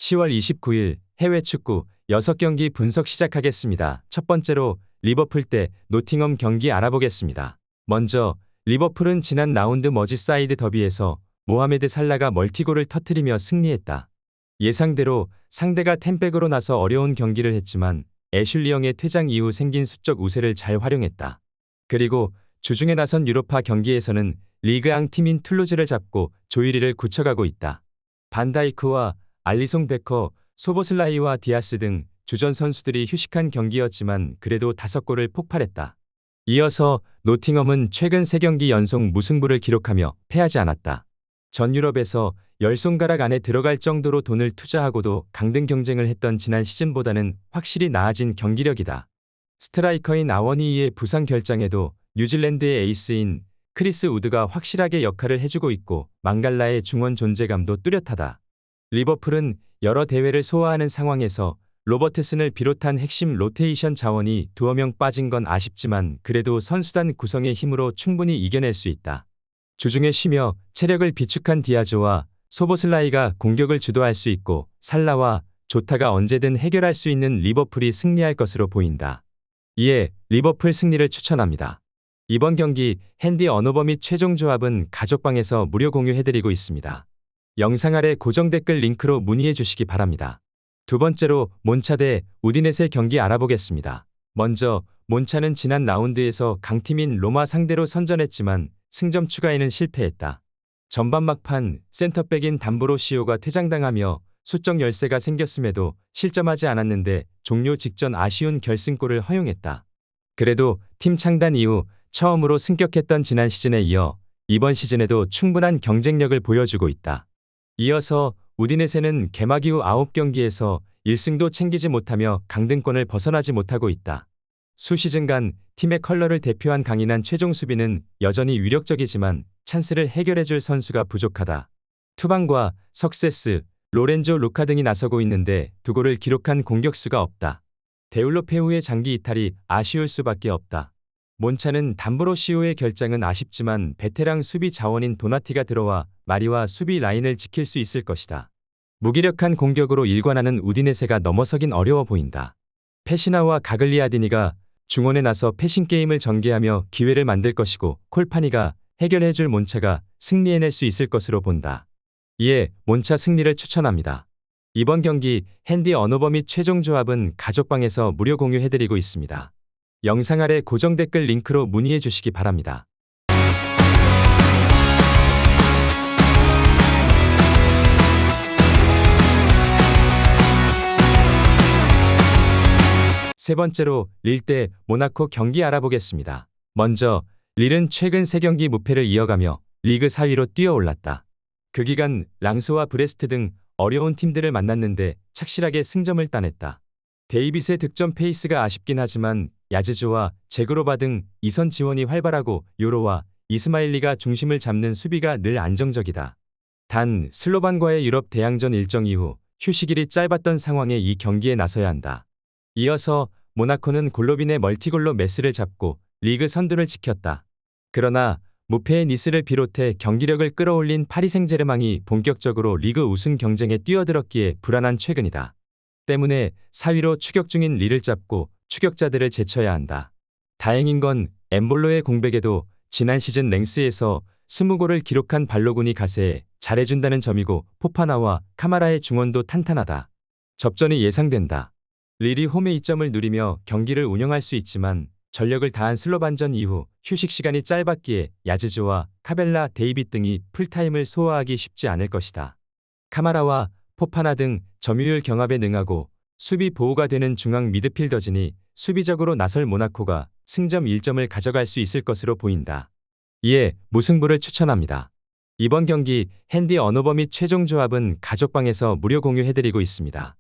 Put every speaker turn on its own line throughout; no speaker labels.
10월 29일 해외 축구 6경기 분석 시작하겠습니다. 첫 번째로 리버풀 대 노팅엄 경기 알아보겠습니다. 먼저 리버풀은 지난 라운드 머지사이드 더비에서 모하메드 살라가 멀티골을 터뜨리며 승리했다. 예상대로 상대가 템백으로 나서 어려운 경기를 했지만 애슐리 영의 퇴장 이후 생긴 수적 우세를 잘 활용했다. 그리고 주중에 나선 유로파 경기에서는 리그앙 팀인 툴루즈를 잡고 조이리를 굳혀가고 있다. 반다이크와 알리송 베커, 소보슬라이와 디아스 등 주전 선수들이 휴식한 경기였지만 그래도 5골을 폭발했다. 이어서 노팅엄은 최근 3경기 연속 무승부를 기록하며 패하지 않았다. 전 유럽에서 10손가락 안에 들어갈 정도로 돈을 투자하고도 강등 경쟁을 했던 지난 시즌보다는 확실히 나아진 경기력이다. 스트라이커인 아워니이의 부상 결장에도 뉴질랜드의 에이스인 크리스 우드가 확실하게 역할을 해주고 있고 망갈라의 중원 존재감도 뚜렷하다. 리버풀은 여러 대회를 소화하는 상황에서 로버트슨을 비롯한 핵심 로테이션 자원이 2명 빠진 건 아쉽지만 그래도 선수단 구성의 힘으로 충분히 이겨낼 수 있다. 주중에 쉬며 체력을 비축한 디아즈와 소보슬라이가 공격을 주도할 수 있고 살라와 조타가 언제든 해결할 수 있는 리버풀이 승리할 것으로 보인다. 이에 리버풀 승리를 추천합니다. 이번 경기 핸디 언어버 및 최종 조합은 가족방에서 무료 공유해드리고 있습니다. 영상 아래 고정 댓글 링크로 문의해 주시기 바랍니다. 두 번째로 몬차 대 우디네세 경기 알아보겠습니다. 먼저 몬차는 지난 라운드에서 강팀인 로마 상대로 선전했지만 승점 추가에는 실패했다. 전반 막판 센터백인 담브로시오가 퇴장당하며 수적 열세가 생겼음에도 실점하지 않았는데 종료 직전 아쉬운 결승골을 허용했다. 그래도 팀 창단 이후 처음으로 승격했던 지난 시즌에 이어 이번 시즌에도 충분한 경쟁력을 보여주고 있다. 이어서 우디네세는 개막 이후 9경기에서 1승도 챙기지 못하며 강등권을 벗어나지 못하고 있다. 수시즌간 팀의 컬러를 대표한 강인한 최종 수비는 여전히 위력적이지만 찬스를 해결해줄 선수가 부족하다. 투방과 석세스, 로렌조 루카 등이 나서고 있는데 2골을 기록한 공격수가 없다. 데울로페우의 장기 이탈이 아쉬울 수밖에 없다. 몬차는 담브로시오의 결장은 아쉽지만 베테랑 수비 자원인 도나티가 들어와 마리와 수비 라인을 지킬 수 있을 것이다. 무기력한 공격으로 일관하는 우디네세가 넘어서긴 어려워 보인다. 페시나와 가글리아디니가 중원에 나서 패싱 게임을 전개하며 기회를 만들 것이고 콜파니가 해결해줄 몬차가 승리해낼 수 있을 것으로 본다. 이에 몬차 승리를 추천합니다. 이번 경기 핸디 언어버 및 최종 조합은 가족방에서 무료 공유해드리고 있습니다. 영상 아래 고정 댓글 링크로 문의해 주시기 바랍니다. 세 번째로 릴 대 모나코 경기 알아보겠습니다. 먼저 릴은 최근 3경기 무패를 이어가며 리그 4위로 뛰어올랐다. 그 기간 랑스와 브레스트 등 어려운 팀들을 만났는데 착실하게 승점을 따냈다. 데이빗의 득점 페이스가 아쉽긴 하지만 야즈조와 제그로바 등 이선 지원이 활발하고 요로와 이스마일리가 중심을 잡는 수비가 늘 안정적이다. 단 슬로반과의 유럽 대항전 일정 이후 휴식일이 짧았던 상황에 이 경기에 나서야 한다. 이어서 모나코는 골로빈의 멀티골로 메스를 잡고 리그 선두를 지켰다. 그러나 무패의 니스를 비롯해 경기력을 끌어올린 파리 생제르맹이 본격적으로 리그 우승 경쟁에 뛰어들었기에 불안한 최근이다. 때문에 4위로 추격 중인 릴을 잡고 추격자들을 제쳐야 한다. 다행인 건 엠볼로의 공백에도 지난 시즌 랭스에서 20골을 기록한 발로군이 가세해 잘해준다는 점이고 포파나와 카마라의 중원도 탄탄하다. 접전이 예상된다. 릴이 홈의 이점을 누리며 경기를 운영할 수 있지만 전력을 다한 슬로반전 이후 휴식 시간이 짧았기에 야즈조와 카벨라, 데이빗 등이 풀타임을 소화하기 쉽지 않을 것이다. 카마라와 포파나 등 점유율 경합에 능하고 수비 보호가 되는 중앙 미드필더진이 수비적으로 나설 모나코가 승점 1점을 가져갈 수 있을 것으로 보인다. 이에 무승부를 추천합니다. 이번 경기 핸디 언어버 및 최종 조합은 가족방에서 무료 공유해드리고 있습니다.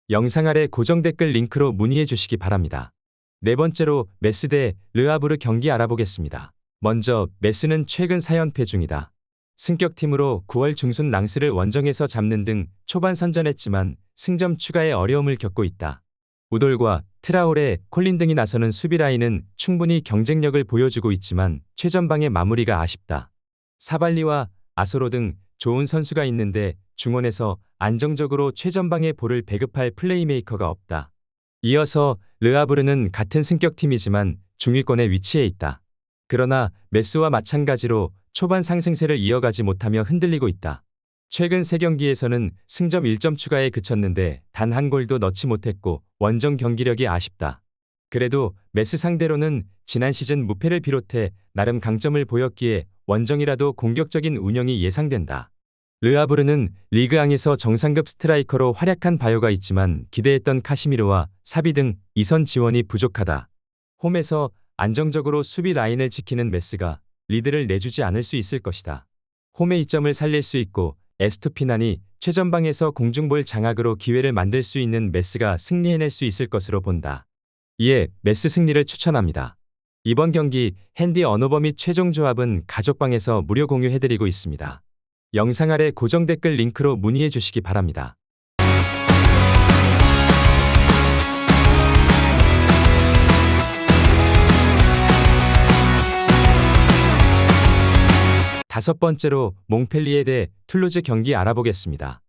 영상 아래 고정 댓글 링크로 문의해 주시기 바랍니다. 네 번째로 메스 대 르하브르 경기 알아보겠습니다. 먼저 메스는 최근 4연패 중이다. 승격팀으로 9월 중순 랑스를 원정에서 잡는 등 초반 선전했지만 승점 추가에 어려움을 겪고 있다. 우돌과 트라오레, 콜린 등이 나서는 수비 라인은 충분히 경쟁력을 보여주고 있지만 최전방의 마무리가 아쉽다. 사발리와 아소로 등 좋은 선수가 있는데 중원에서 안정적으로 최전방에 볼을 배급할 플레이메이커가 없다. 이어서 르하브르는 같은 승격팀이지만 중위권에 위치해 있다. 그러나 메스와 마찬가지로 초반 상승세를 이어가지 못하며 흔들리고 있다. 최근 3경기에서는 승점 1점 추가에 그쳤는데 단 한 골도 넣지 못했고 원정 경기력이 아쉽다. 그래도 메스 상대로는 지난 시즌 무패를 비롯해 나름 강점을 보였기에 원정이라도 공격적인 운영이 예상된다. 르하브르는 리그앙에서 정상급 스트라이커로 활약한 바요가 있지만 기대했던 카시미르와 사비 등 이선 지원이 부족하다. 홈에서 안정적으로 수비 라인을 지키는 메스가 리드를 내주지 않을 수 있을 것이다. 홈의 이점을 살릴 수 있고 에스투피난이 최전방에서 공중볼 장악으로 기회를 만들 수 있는 메스가 승리해낼 수 있을 것으로 본다. 이에 메스 승리를 추천합니다. 이번 경기 핸디 언어버 및 최종 조합은 가족방에서 무료 공유해드리고 있습니다. 영상 아래 고정 댓글 링크로 문의해 주시기 바랍니다. 다섯 번째로 몽펠리에 대 툴루즈 경기 알아보겠습니다.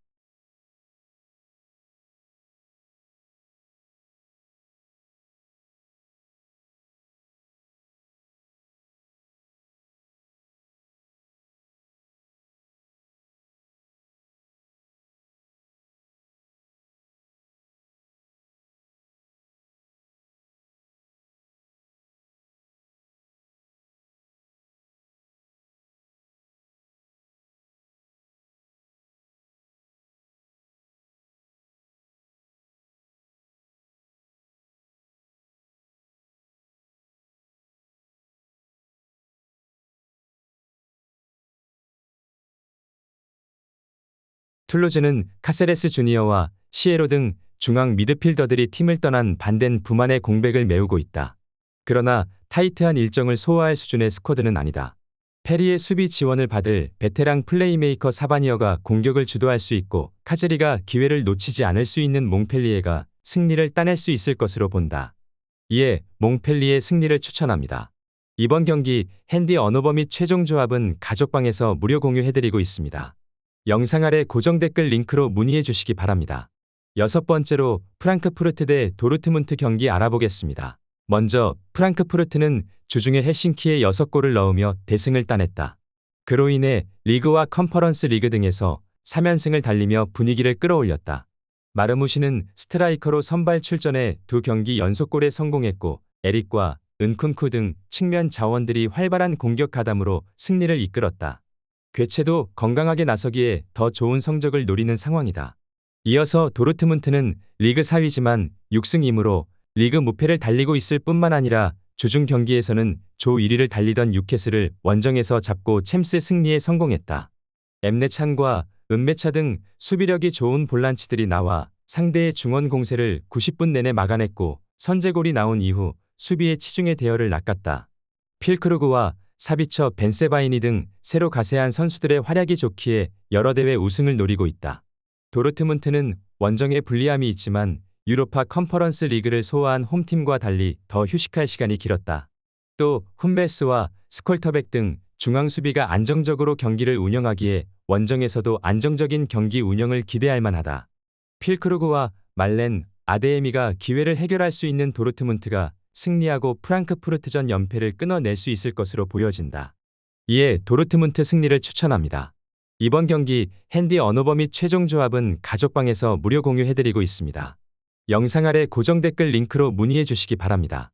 툴루즈는 카세레스 주니어와 시에로 등 중앙 미드필더들이 팀을 떠난 반덴 부만의 공백을 메우고 있다. 그러나 타이트한 일정을 소화할 수준의 스쿼드는 아니다. 페리의 수비 지원을 받을 베테랑 플레이메이커 사바니어가 공격을 주도할 수 있고 카제리가 기회를 놓치지 않을 수 있는 몽펠리에가 승리를 따낼 수 있을 것으로 본다. 이에 몽펠리의 승리를 추천합니다. 이번 경기 핸디 언어버 및 최종 조합은 가족방에서 무료 공유해드리고 있습니다. 영상 아래 고정 댓글 링크로 문의해 주시기 바랍니다. 여섯 번째로 프랑크푸르트 대 도르트문트 경기 알아보겠습니다. 먼저 프랑크푸르트는 주중에 헬싱키에 6골을 넣으며 대승을 따냈다. 그로 인해 리그와 컨퍼런스 리그 등에서 3연승을 달리며 분위기를 끌어올렸다. 마르무시는 스트라이커로 선발 출전해 2경기 연속골에 성공했고 에릭과 은쿤쿠 등 측면 자원들이 활발한 공격 가담으로 승리를 이끌었다. 괴체도 건강하게 나서기에 더 좋은 성적을 노리는 상황이다. 이어서 도르트문트는 리그 4위지만 6승 2무로 리그 무패를 달리고 있을 뿐만 아니라 주중 경기에서는 조 1위를 달리던 뉴캐슬을 원정에서 잡고 챔스 승리에 성공했다. 엠네찬과 은메차 등 수비력이 좋은 볼란치들이 나와 상대의 중원 공세를 90분 내내 막아냈고 선제골이 나온 이후 수비의 치중의 대열을 낚았다. 필크루그와 사비처 벤세바이니 등 새로 가세한 선수들의 활약이 좋기에 여러 대회 우승을 노리고 있다. 도르트문트는 원정에 불리함이 있지만 유로파 컨퍼런스 리그를 소화한 홈팀과 달리 더 휴식할 시간이 길었다. 또 훈베스와 스콜터백 등 중앙 수비가 안정적으로 경기를 운영하기에 원정에서도 안정적인 경기 운영을 기대할 만하다. 필크루그와 말렌, 아데에미가 기회를 해결할 수 있는 도르트문트가 승리하고 프랑크푸르트전 연패를 끊어낼 수 있을 것으로 보여진다. 이에 도르트문트 승리를 추천합니다. 이번 경기 핸디 언어버 및 최종 조합은 가족방에서 무료 공유해드리고 있습니다. 영상 아래 고정 댓글 링크로 문의해 주시기 바랍니다.